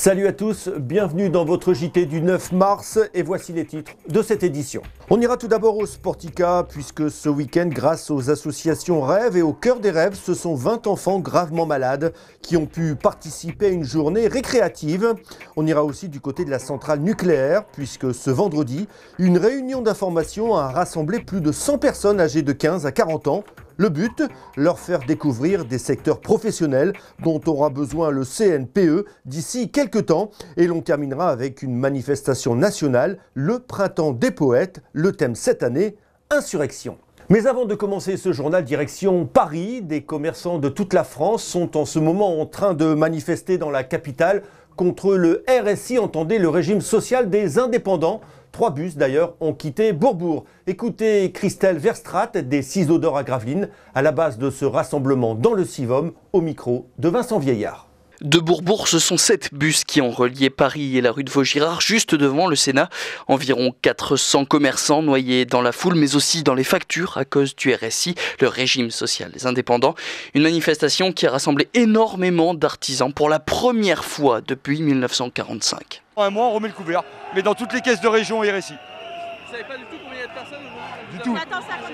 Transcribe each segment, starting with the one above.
Salut à tous, bienvenue dans votre JT du 9 mars et voici les titres de cette édition. On ira tout d'abord au Sportica puisque ce week-end, grâce aux associations Rêve et au Cœur des Rêves, ce sont 20 enfants gravement malades qui ont pu participer à une journée récréative. On ira aussi du côté de la centrale nucléaire puisque ce vendredi, une réunion d'information a rassemblé plus de 100 personnes âgées de 15 à 40 ans. Le but, leur faire découvrir des secteurs professionnels dont aura besoin le CNPE d'ici quelques temps. Et l'on terminera avec une manifestation nationale, le Printemps des Poètes, le thème cette année, insurrection. Mais avant de commencer ce journal, direction Paris, des commerçants de toute la France sont en ce moment en train de manifester dans la capitale contre le RSI, entendez le régime social des indépendants. 3 bus d'ailleurs ont quitté Bourbourg. Écoutez Christelle Verstraete des Ciseaux d'Or à Gravelines, à la base de ce rassemblement dans le Sivom, au micro de Vincent Vieillard. De Bourbourg, ce sont 7 bus qui ont relié Paris et la rue de Vaugirard, juste devant le Sénat. Environ 400 commerçants noyés dans la foule, mais aussi dans les factures à cause du RSI, le régime social des indépendants. Une manifestation qui a rassemblé énormément d'artisans pour la première fois depuis 1945. Un mois, on remet le couvert, mais dans toutes les caisses de région RSI. Vous savez pas du tout combien il y a de personnes aujourd'hui? Du tout.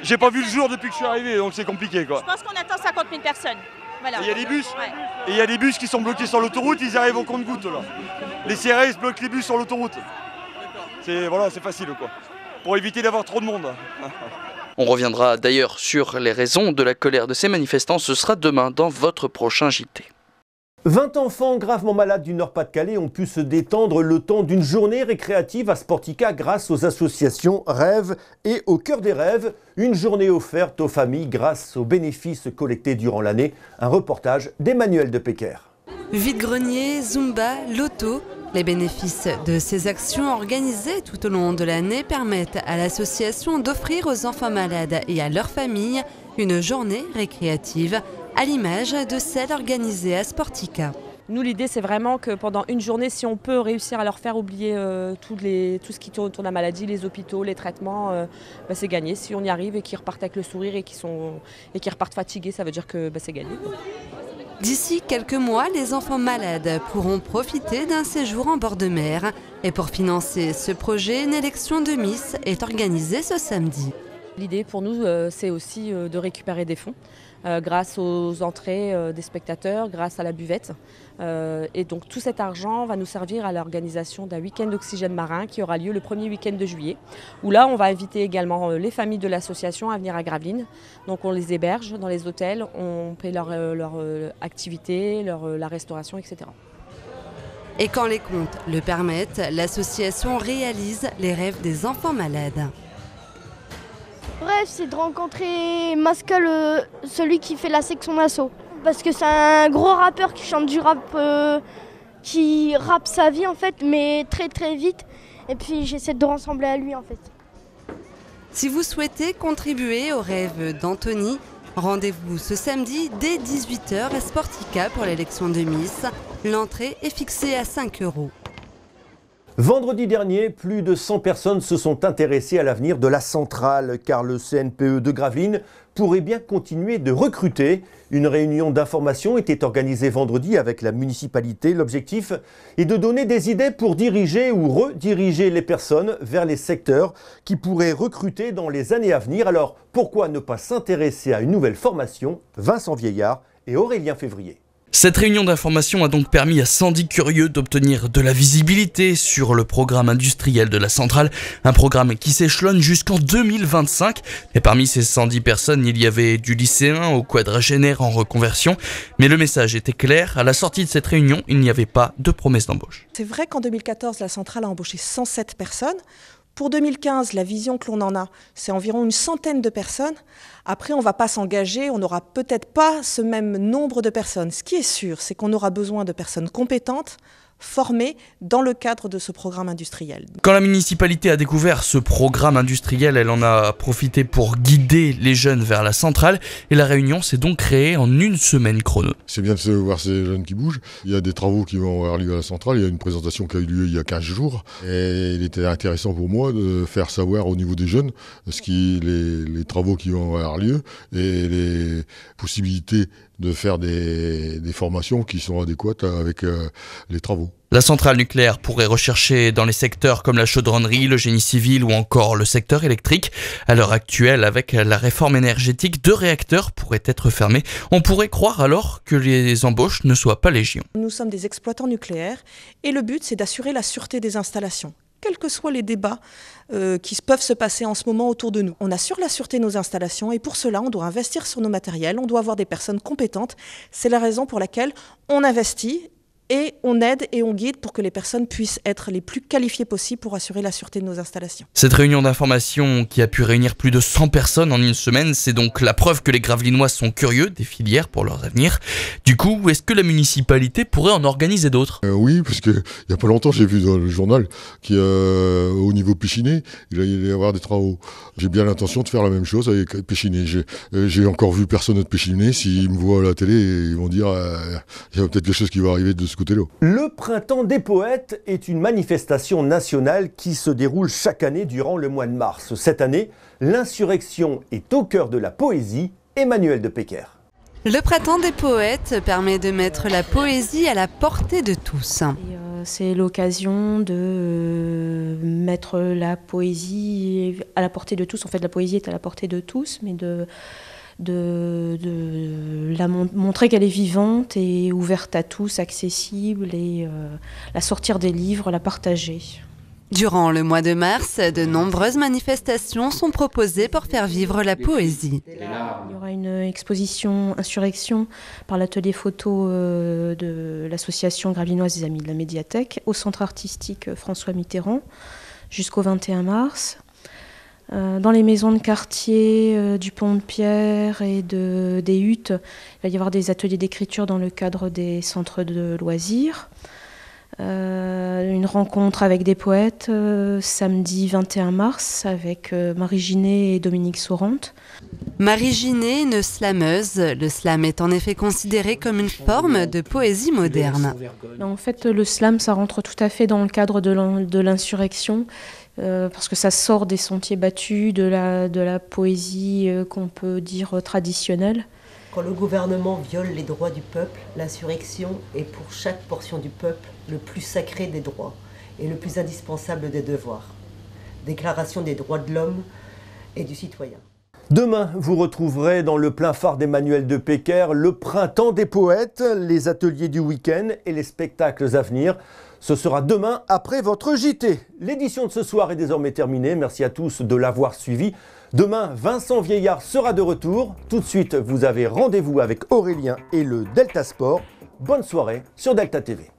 J'ai pas vu le jour depuis que je suis arrivé, donc c'est compliqué quoi. Je pense qu'on attend 50 000 personnes. Voilà. Il y a des bus, ouais. Et il y a des bus qui sont bloqués sur l'autoroute, ils arrivent au compte-gouttes là. Les CRS bloquent les bus sur l'autoroute. C'est facile quoi. Pour éviter d'avoir trop de monde. On reviendra d'ailleurs sur les raisons de la colère de ces manifestants, ce sera demain dans votre prochain JT. 20 enfants gravement malades du Nord-Pas-de-Calais ont pu se détendre le temps d'une journée récréative à Sportica grâce aux associations Rêve et au Cœur des Rêves. Une journée offerte aux familles grâce aux bénéfices collectés durant l'année. Un reportage d'Emmanuel de Pecker. Vide-grenier, Zumba, Loto. Les bénéfices de ces actions organisées tout au long de l'année permettent à l'association d'offrir aux enfants malades et à leurs familles une journée récréative à l'image de celle organisée à Sportica. Nous, l'idée, c'est vraiment que pendant une journée, si on peut réussir à leur faire oublier tout ce qui tourne autour de la maladie, les hôpitaux, les traitements, c'est gagné. Si on y arrive et qu'ils repartent avec le sourire et qu'ils repartent fatigués, ça veut dire que c'est gagné. D'ici quelques mois, les enfants malades pourront profiter d'un séjour en bord de mer. Et pour financer ce projet, une élection de Miss est organisée ce samedi. L'idée pour nous, c'est aussi de récupérer des fonds grâce aux entrées des spectateurs, grâce à la buvette. Et donc tout cet argent va nous servir à l'organisation d'un week-end d'oxygène marin qui aura lieu le premier week-end de juillet. Où là, on va inviter également les familles de l'association à venir à Gravelines. Donc on les héberge dans les hôtels, on paie leur activité, la restauration, etc. Et quand les comptes le permettent, l'association réalise les rêves des enfants malades. Le rêve, c'est de rencontrer Mascal, celui qui fait la section d'assaut. Parce que c'est un gros rappeur qui chante du rap, qui rappe sa vie en fait, mais très très vite. Et puis j'essaie de ressembler à lui en fait. Si vous souhaitez contribuer au rêve d'Anthony, rendez-vous ce samedi dès 18h à Sportica pour l'élection de Miss. L'entrée est fixée à 5 €. Vendredi dernier, plus de 100 personnes se sont intéressées à l'avenir de la centrale car le CNPE de Gravelines pourrait bien continuer de recruter. Une réunion d'information était organisée vendredi avec la municipalité. L'objectif est de donner des idées pour diriger ou rediriger les personnes vers les secteurs qui pourraient recruter dans les années à venir. Alors pourquoi ne pas s'intéresser à une nouvelle formation? Vincent Vieillard et Aurélien Février. Cette réunion d'information a donc permis à 110 curieux d'obtenir de la visibilité sur le programme industriel de la centrale, un programme qui s'échelonne jusqu'en 2025. Et parmi ces 110 personnes, il y avait du lycéen au quadragénaire en reconversion. Mais le message était clair, à la sortie de cette réunion, il n'y avait pas de promesse d'embauche. C'est vrai qu'en 2014, la centrale a embauché 107 personnes. Pour 2015, la vision que l'on en a, c'est environ une centaine de personnes. Après, on ne va pas s'engager, on n'aura peut-être pas ce même nombre de personnes. Ce qui est sûr, c'est qu'on aura besoin de personnes compétentes, formés dans le cadre de ce programme industriel. Quand la municipalité a découvert ce programme industriel, elle en a profité pour guider les jeunes vers la centrale et la réunion s'est donc créée en une semaine chrono. C'est bien de voir ces jeunes qui bougent. Il y a des travaux qui vont avoir lieu à la centrale, il y a une présentation qui a eu lieu il y a 15 jours et il était intéressant pour moi de faire savoir au niveau des jeunes les travaux qui vont avoir lieu et les possibilités de faire des formations qui sont adéquates avec les travaux. La centrale nucléaire pourrait rechercher dans les secteurs comme la chaudronnerie, le génie civil ou encore le secteur électrique. À l'heure actuelle, avec la réforme énergétique, 2 réacteurs pourraient être fermés. On pourrait croire alors que les embauches ne soient pas légion. Nous sommes des exploitants nucléaires et le but, c'est d'assurer la sûreté des installations, quels que soient les débats qui peuvent se passer en ce moment autour de nous. On assure la sûreté de nos installations et pour cela, on doit investir sur nos matériels, on doit avoir des personnes compétentes. C'est la raison pour laquelle on investit et on aide et on guide pour que les personnes puissent être les plus qualifiées possibles pour assurer la sûreté de nos installations. Cette réunion d'information qui a pu réunir plus de 100 personnes en une semaine, c'est donc la preuve que les Gravelinois sont curieux des filières pour leur avenir. Du coup, est-ce que la municipalité pourrait en organiser d'autres ? Oui, parce qu'il n'y a pas longtemps, j'ai vu dans le journal qu'au niveau Péchiné, il allait y avoir des travaux. J'ai bien l'intention de faire la même chose avec Péchiné. J'ai encore vu personne de Péchiné. S'ils me voient à la télé, ils vont dire il y a peut-être quelque chose qui va arriver de ce côté-là. Le Printemps des poètes est une manifestation nationale qui se déroule chaque année durant le mois de mars. Cette année, l'insurrection est au cœur de la poésie. Emmanuel de Pecker. Le Printemps des poètes permet de mettre la poésie à la portée de tous. C'est l'occasion de mettre la poésie à la portée de tous. En fait, la poésie est à la portée de tous, mais de la montrer qu'elle est vivante et ouverte à tous, accessible, et la sortir des livres, la partager. Durant le mois de mars, de nombreuses manifestations sont proposées pour faire vivre la poésie. Il y aura une exposition Insurrection par l'atelier photo de l'association gravelinoise des Amis de la Médiathèque au centre artistique François Mitterrand jusqu'au 21 mars. Dans les maisons de quartier du Pont de Pierre et des Huttes, il va y avoir des ateliers d'écriture dans le cadre des centres de loisirs. Une rencontre avec des poètes samedi 21 mars avec Marie Ginet et Dominique Sorante. Marie Ginet, une slameuse. Le slam est en effet considéré comme une forme de poésie moderne. En fait, le slam, ça rentre tout à fait dans le cadre de l'insurrection. Parce que ça sort des sentiers battus, de la poésie qu'on peut dire traditionnelle. Quand le gouvernement viole les droits du peuple, l'insurrection est pour chaque portion du peuple le plus sacré des droits et le plus indispensable des devoirs. Déclaration des droits de l'homme et du citoyen. Demain, vous retrouverez dans le plein phare d'Emmanuel de Pecker le Printemps des poètes, les ateliers du week-end et les spectacles à venir. Ce sera demain après votre JT. L'édition de ce soir est désormais terminée. Merci à tous de l'avoir suivi. Demain, Vincent Vieillard sera de retour. Tout de suite, vous avez rendez-vous avec Aurélien et le Delta Sport. Bonne soirée sur Delta TV.